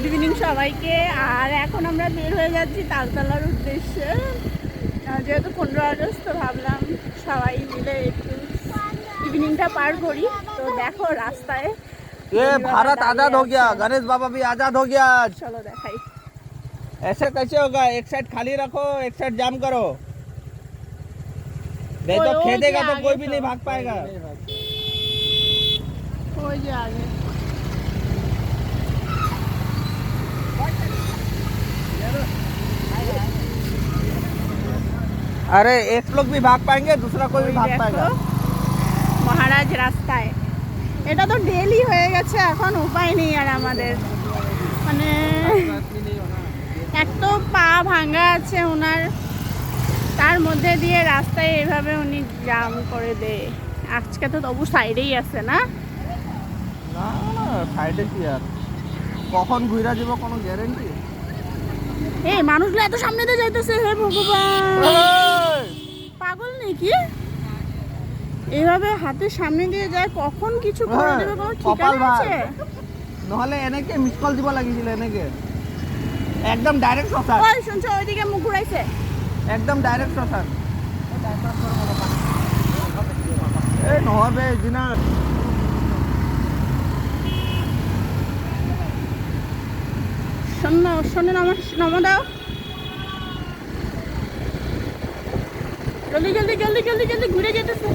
Good evening সবাইকে। আর এখন আমরা বের হয়ে যাচ্ছি তালতলার উদ্দেশ্যে, যেহেতু 15 আগস্ট, তো ভাবলাম সবাই মিলে একটু इवनिंगটা पार करी। तो देखो रास्ताয় ये भारत आजाद हो गया, गणेश बाबा भी आजाद हो गया आज। चलो दिखाई। ऐसे कैसे होगा? एक साइड खाली रखो, एक साइड जाम करो, नहीं तो खेदेगा तो कोई भी नहीं भाग पाएगा। हो जा आगे। अरे एक लोग भी भाग पाएंगे, दूसरा कोई भी भाग पाएगा। মহারাজ রাস্তায় এটা তো ডেলি হয়ে গেছে, এখন উপায় নেই আর আমাদের। মানে এক তো পা ভাঙা আছে ওনার, তার মধ্যে দিয়ে রাস্তায় এভাবে উনি জাম করে দেয়। আজকে তো তবু সাইডেই আছে না? না না, সাইডে কি আর, কখন ঘুরা যাব কোনো গ্যারান্টি? এই মানুষগুলো এত সামনে দিয়ে যাইতেছে, হে ভগবান, পাগল নাকি? এইভাবে হাতের সামনে দিয়ে যায়, কখন কিছু করে দেবে কোনো ঠিকানা আছে? নহলে এনেকে মিস কল দিব লাগিছিল, এনেকে একদম ডাইরেক্ট শ্মশান। ওই শুনছো, ওইদিকে মুখ ঘুরাইছে, একদম ডাইরেক্ট শ্মশান। এই নহবে দিনা শোনো শোনো, নমো দাও, জলদি জলদি জলদি জলদি জলদি, ঘুরে যেতেছে।